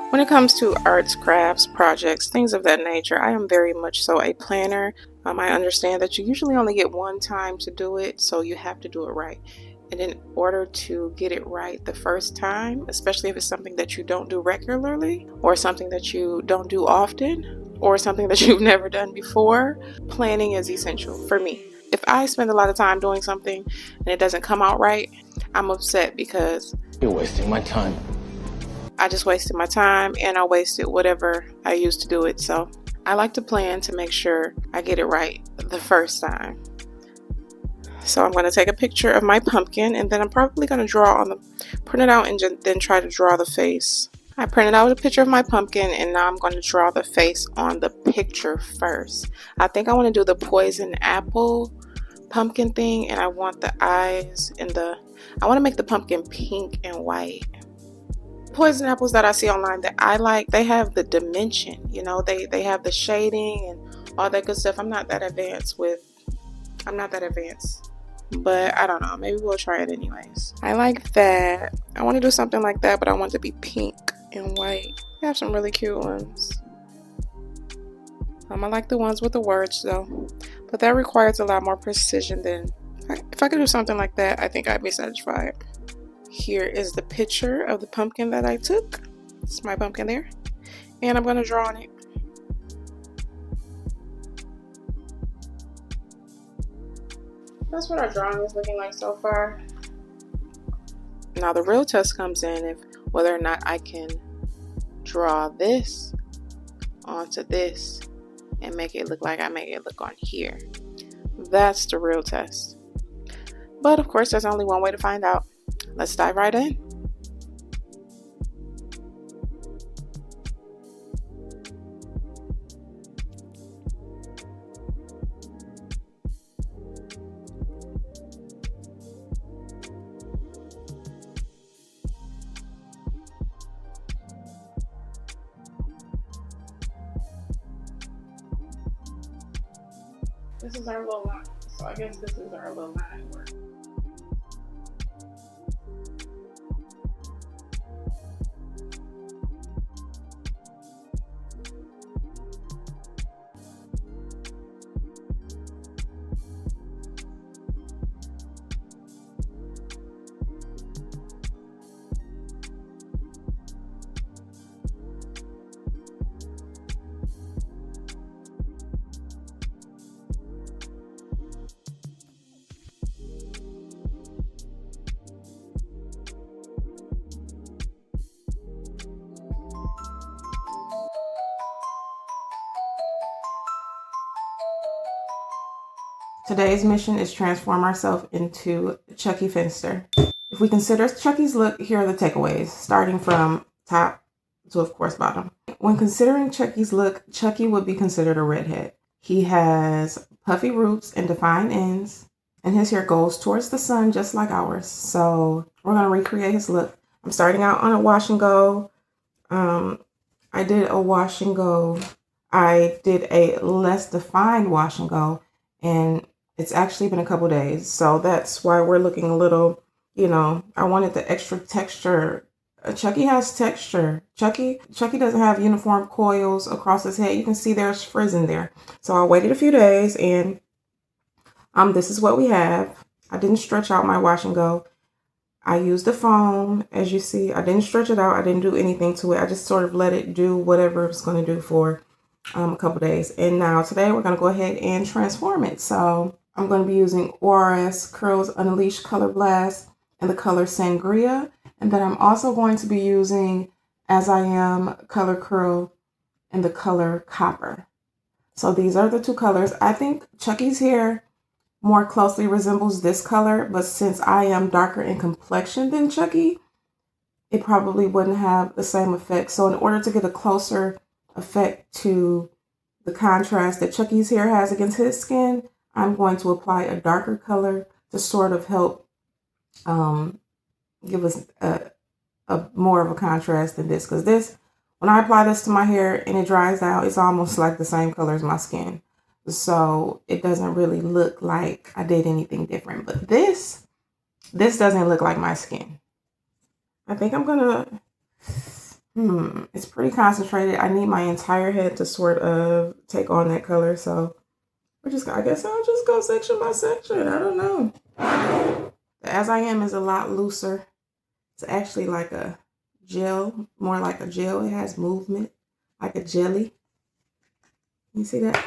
When it comes to arts, crafts, projects, things of that nature, I am very much so a planner. I understand that you usually only get one time to do it, so you have to do it right. And in order to get it right the first time, especially if it's something that you don't do regularly, or something that you don't do often, or something that you've never done before, planning is essential for me. If I spend a lot of time doing something and it doesn't come out right, I'm upset because you're wasting my time. I just wasted my time and I wasted whatever I used to do it. So I like to plan to make sure I get it right the first time. So I'm going to take a picture of my pumpkin and then I'm probably going to print it out and then try to draw the face. I printed out a picture of my pumpkin and now I'm going to draw the face on the picture first. I think I want to do the poison apple pumpkin thing, and I want the eyes and I want to make the pumpkin pink and white. Poison apples that I see online that I like, they have the dimension, they have the shading and all that good stuff. I'm not that advanced, but I don't know, maybe we'll try it anyways. I like that. I want to do something like that, but I want it to be pink and white. They have some really cute ones. I like the ones with the words though, but that requires a lot more precision than if I could do something like that. I think I'd be satisfied. Here is the picture of the pumpkin that I took. It's my pumpkin there. And I'm going to draw on it. That's what our drawing is looking like so far. Now the real test comes in if whether or not I can draw this onto this and make it look like I make it look on here. That's the real test. But of course, there's only one way to find out. Let's dive right in. This is our little line, so I guess this is our little line at work. Today's mission is transform ourselves into Chuckie Finster. If we consider Chuckie's look, here are the takeaways, starting from top to, of course, bottom. When considering Chuckie's look, Chuckie would be considered a redhead. He has puffy roots and defined ends, and his hair goes towards the sun just like ours. So we're going to recreate his look. I'm starting out on a wash and go. I did a wash and go. I did a less defined wash and go, and it's actually been a couple days. So that's why we're looking a little, I wanted the extra texture. Chuckie has texture. Chuckie doesn't have uniform coils across his head. You can see there's frizz in there. So I waited a few days and this is what we have. I didn't stretch out my wash and go. I used the foam, as you see. I didn't stretch it out. I didn't do anything to it. I just sort of let it do whatever it's going to do for a couple days. And now today we're going to go ahead and transform it. So I'm going to be using ORS Curls Unleashed Color Blast in the color Sangria. And then I'm also going to be using As I Am Color Curl in the color Copper. So these are the two colors. I think Chuckie's hair more closely resembles this color, but since I am darker in complexion than Chuckie, it probably wouldn't have the same effect. So in order to get a closer effect to the contrast that Chuckie's hair has against his skin, I'm going to apply a darker color to sort of help give us a more of a contrast than this. Because this, when I apply this to my hair and it dries out, it's almost like the same color as my skin. So it doesn't really look like I did anything different. But this doesn't look like my skin. I think I'm gonna, It's pretty concentrated. I need my entire head to sort of take on that color. So I guess I'll just go section by section. I don't know. The As I Am is a lot looser. It's actually like a gel, more like a gel. It has movement, like a jelly. You see that?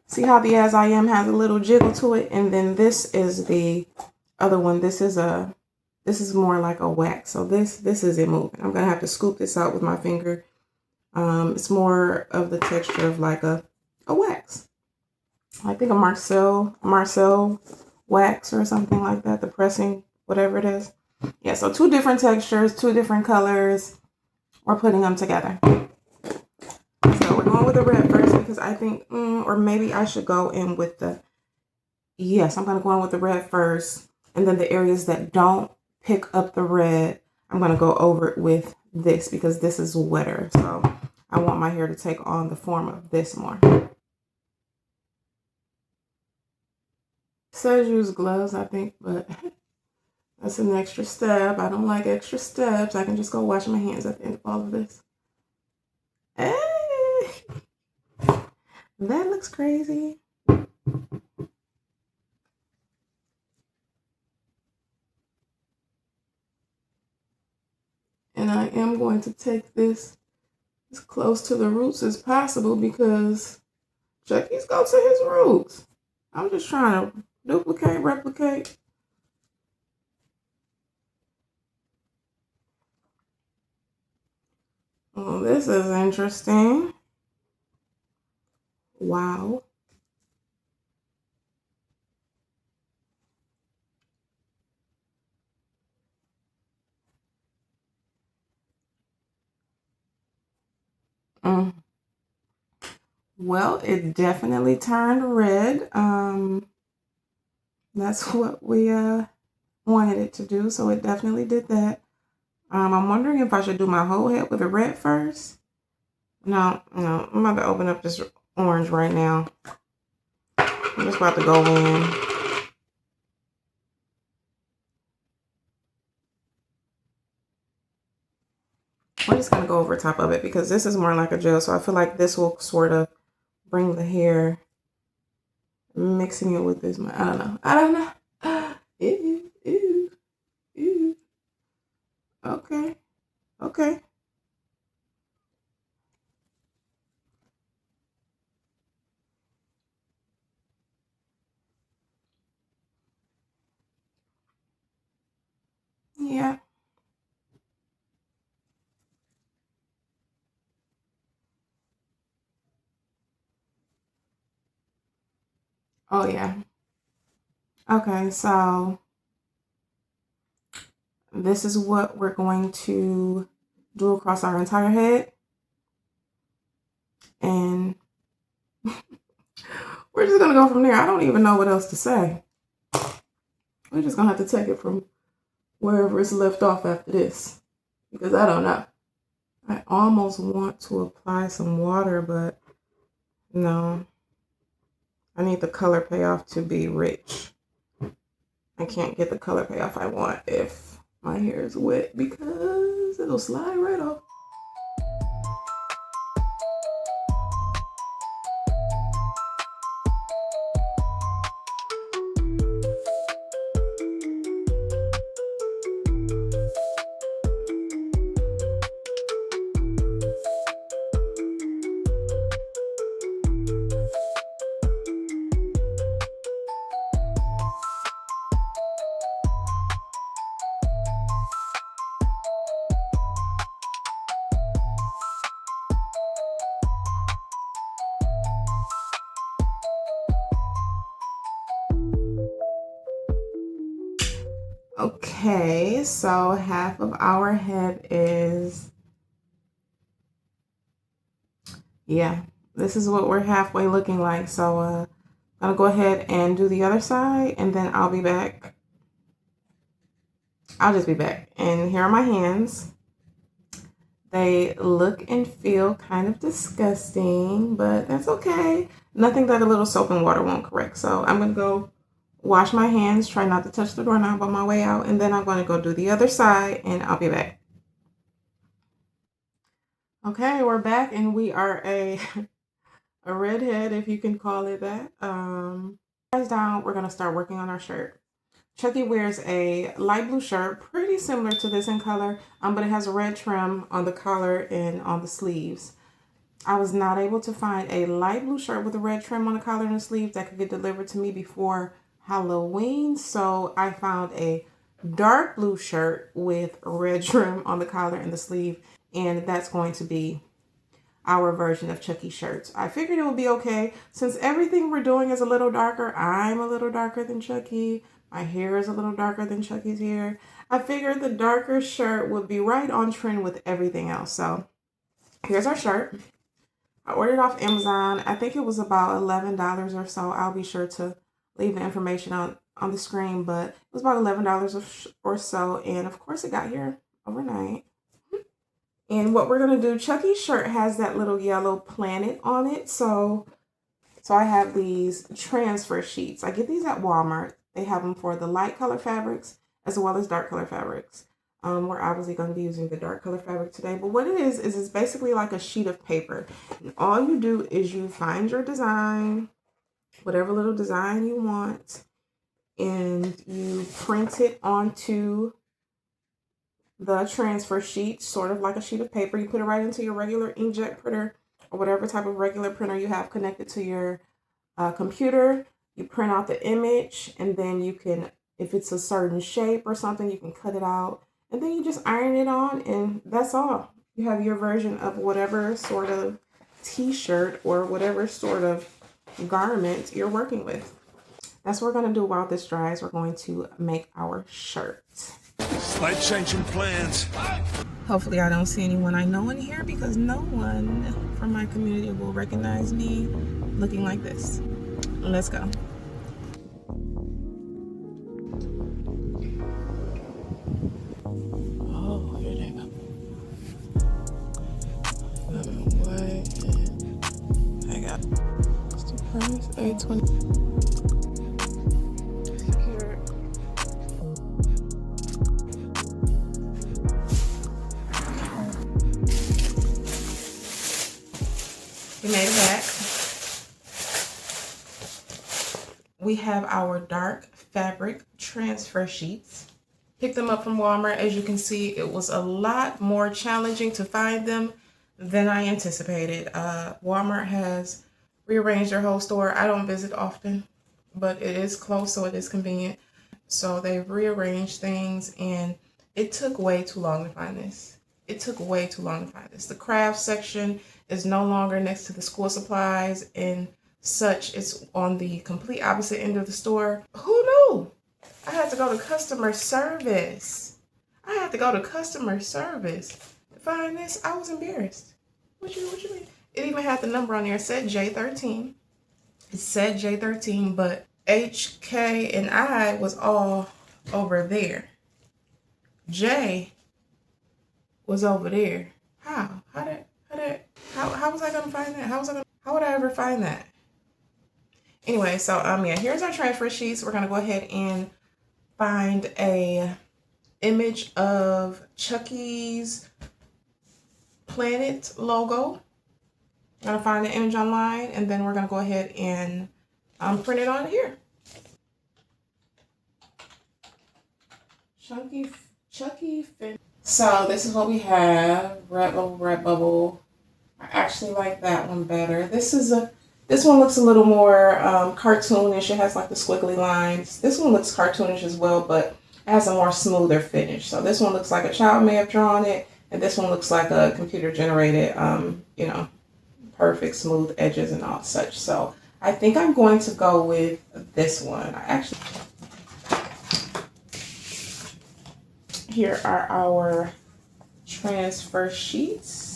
See how the As I Am has a little jiggle to it? And then this is the other one. This is more like a wax. So this isn't moving. I'm gonna have to scoop this out with my finger. It's more of the texture of like a wax. I think a Marcel wax or something like that. The pressing, whatever it is. Yeah, so 2 different textures, 2 different colors. We're putting them together. So we're going with the red first because I think, or maybe I should go in with yes, I'm going to go in with the red first. And then the areas that don't pick up the red, I'm going to go over it with this because this is wetter. So I want my hair to take on the form of this more. It says use gloves, I think, but that's an extra step. I don't like extra steps. I can just go wash my hands at the end of all of this. Hey, that looks crazy. And I am going to take this as close to the roots as possible because Chucky's go to his roots. I'm just trying to duplicate, replicate. Oh, this is interesting. Wow. Well, it definitely turned red. That's what we wanted it to do, so it definitely did that. I'm wondering if I should do my whole head with a red first. No, I'm about to open up this orange right now. I'm just about to go in. We're just gonna go over top of it because this is more like a gel, so I feel like this will sort of bring the hair, mixing it with this. I don't know. Ew. Okay. Yeah. Oh yeah. Okay, so this is what we're going to do across our entire head. And we're just gonna go from there. I don't even know what else to say. We're just gonna have to take it from wherever it's left off after this because I don't know. I almost want to apply some water, but no. I need the color payoff to be rich. I can't get the color payoff I want if my hair is wet because it'll slide right off. Okay, so half of our head is, yeah, this is what we're halfway looking like. So I'm gonna go ahead and do the other side and then I'll be back. I'll just be back. And here are my hands. They look and feel kind of disgusting, but that's okay. Nothing that a little soap and water won't correct. So I'm gonna go wash my hands, try not to touch the doorknob on my way out, and then I'm going to go do the other side and I'll be back. Okay, we're back and we are a redhead, if you can call it that. Guys down, we're gonna start working on our shirt. Chuckie wears a light blue shirt, pretty similar to this in color, but it has a red trim on the collar and on the sleeves. I was not able to find a light blue shirt with a red trim on the collar and the sleeves that could get delivered to me before Halloween, so I found a dark blue shirt with red trim on the collar and the sleeve, and that's going to be our version of Chuckie shirts. I figured it would be okay since everything we're doing is a little darker. I'm a little darker than Chuckie. My hair is a little darker than Chuckie's hair. I figured the darker shirt would be right on trend with everything else. So here's our shirt. I ordered off Amazon. I think it was about $11 or so. I'll be sure to leave the information on the screen, but it was about $11 or so. And of course it got here overnight. And what we're going to do, Chuckie's shirt has that little yellow planet on it. So I have these transfer sheets. I get these at Walmart. They have them for the light color fabrics as well as dark color fabrics. We're obviously going to be using the dark color fabric today. But what it is it's basically like a sheet of paper. And all you do is you find your design, whatever little design you want, and you print it onto the transfer sheet, sort of like a sheet of paper. You put it right into your regular inkjet printer or whatever type of regular printer you have connected to your computer. You print out the image, and then you can, if it's a certain shape or something, you can cut it out. And then you just iron it on, and that's all. You have your version of whatever sort of t-shirt or whatever sort of garment you're working with. That's what we're going to do while this dries. We're going to make our shirt. Slight change in plans. Hopefully I don't see anyone I know in here because no one from my community will recognize me looking like this. Let's go. Oh, here they go. What? I got what's the price? $8.20. We made it back. We have our dark fabric transfer sheets. Picked them up from Walmart. As you can see, it was a lot more challenging to find them than I anticipated. Walmart has rearranged their whole store. I don't visit often, but it is close, so it is convenient. So they've rearranged things, and it took way too long to find this. It took way too long to find this. The craft section is no longer next to the school supplies and such. It's on the complete opposite end of the store. Who knew? I had to go to customer service. To find this. I was embarrassed. What you mean? It even had the number on there. It said J13. It said J13, but H, K, and I was all over there. J was over there. How? How was I gonna find that? How would I ever find that? Anyway, so yeah, here's our transfer sheets. We're gonna go ahead and find a image of Chuckie's planet logo. I'm gonna find the image online, and then we're gonna go ahead and print it on here. Chuckie Finster. So this is what we have. Redbubble. I actually like that one better. This one looks a little more cartoonish. It has like the squiggly lines. This one looks cartoonish as well, but it has a more smoother finish. So this one looks like a child may have drawn it, and this one looks like a computer generated, perfect smooth edges and all such. So I think I'm going to go with this one. Here are our transfer sheets.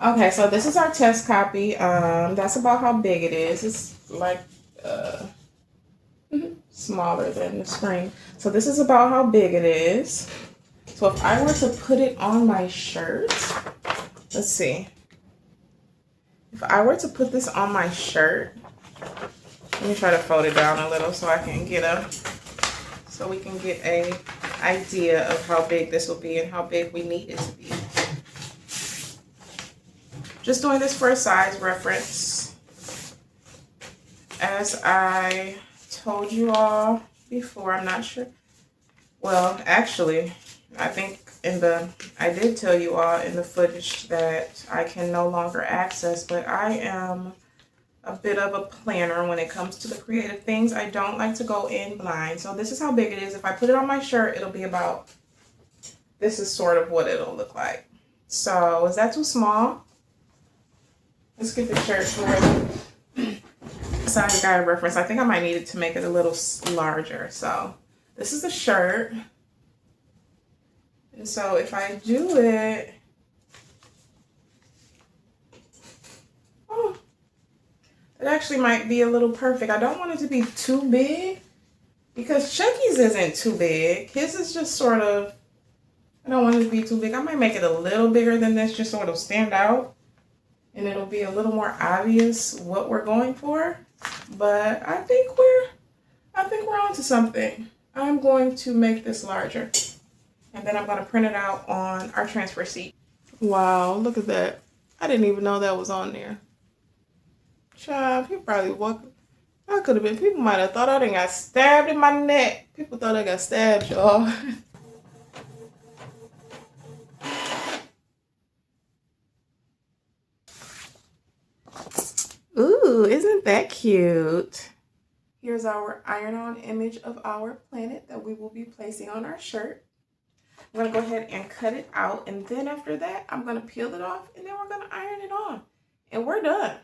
Okay, so this is our test copy. That's about how big it is. It's like smaller than the screen. So this is about how big it is. So if I were to put it on my shirt, let's see. If I were to put this on my shirt, let me try to fold it down a little so I can get we can get a idea of how big this will be and how big we need it to be. Just doing this for a size reference. As I told you all before, I'm not sure. Well, actually, I think I did tell you all in the footage that I can no longer access, but I am a bit of a planner when it comes to the creative things. I don't like to go in blind. So this is how big it is. If I put it on my shirt, it'll be about, this is sort of what it'll look like. So is that too small? Let's get the shirt for size guide reference. I think I might need it to make it a little larger. So this is the shirt. And so if I do it, it actually might be a little perfect. I don't want it to be too big because Chuckie's isn't too big. His is just sort of, I don't want it to be too big. I might make it a little bigger than this just so it'll stand out and it'll be a little more obvious what we're going for. But I think we're onto something. I'm going to make this larger and then I'm going to print it out on our transfer sheet. Wow, look at that. I didn't even know that was on there. Child, he probably walked. I could have been. People might have thought I done got stabbed in my neck. People thought I got stabbed, y'all. Ooh, isn't that cute? Here's our iron-on image of our planet that we will be placing on our shirt. I'm going to go ahead and cut it out. And then after that, I'm going to peel it off. And then we're going to iron it on. And we're done.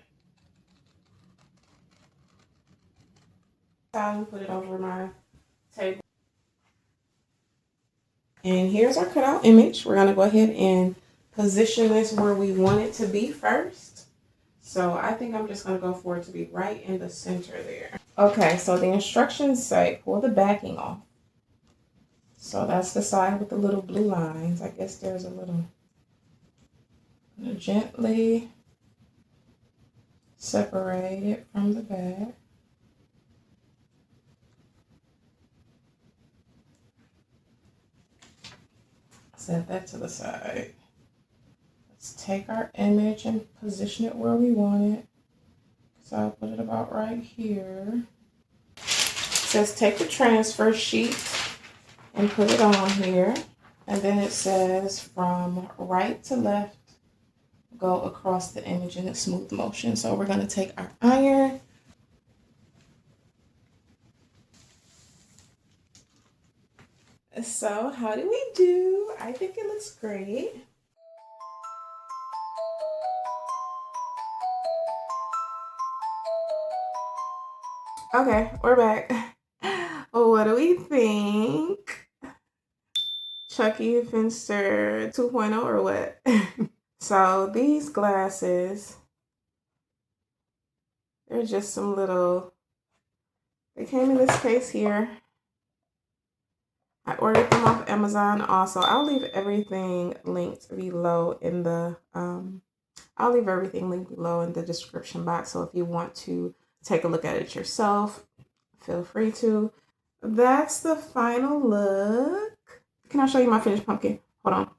I'll put it over my table. And here's our cutout image. We're going to go ahead and position this where we want it to be first. So I think I'm just going to go for it to be right in the center there. Okay, so the instructions say pull the backing off. So that's the side with the little blue lines. I guess there's a little gently separate it from the back. Set that to the side. Let's take our image and position it where we want it. So I'll put it about right here. It says take the transfer sheet and put it on here. And then it says from right to left, go across the image in a smooth motion. So we're going to take our iron. So how do we do? I think it looks great. Okay, we're back. What do we think? Chuckie Finster 2.0 or what? So these glasses, they're just some little, they came in this case here. I ordered them off Amazon also. I'll leave everything linked below in the, I'll leave everything linked below in the description box. So if you want to take a look at it yourself, feel free to. That's the final look. Can I show you my finished pumpkin? Hold on.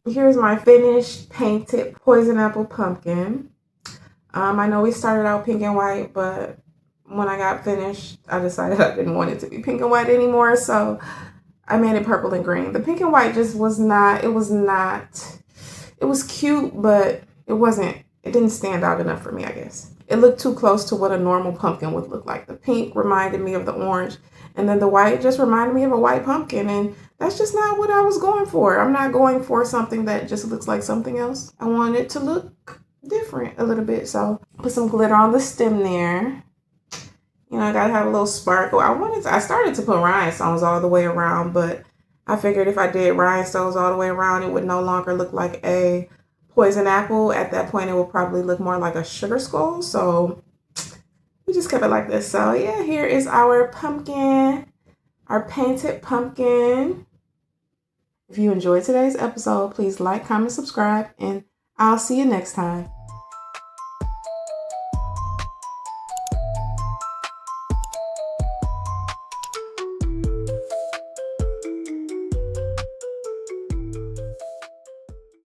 Here's my finished painted poison apple pumpkin. I know we started out pink and white, but when I got finished, I decided I didn't want it to be pink and white anymore, so I made it purple and green. The pink and white just was not, it was cute, but it didn't stand out enough for me, I guess. It looked too close to what a normal pumpkin would look like. The pink reminded me of the orange, and then the white just reminded me of a white pumpkin, and that's just not what I was going for. I'm not going for something that just looks like something else. I want it to look different a little bit, so put some glitter on the stem there. You know, I gotta have a little sparkle. I started to put rhinestones all the way around, but I figured if I did rhinestones all the way around, it would no longer look like a poison apple. At that point, it would probably look more like a sugar skull. So we just kept it like this. So yeah, here is our pumpkin, our painted pumpkin. If you enjoyed today's episode, please like, comment, subscribe, and I'll see you next time.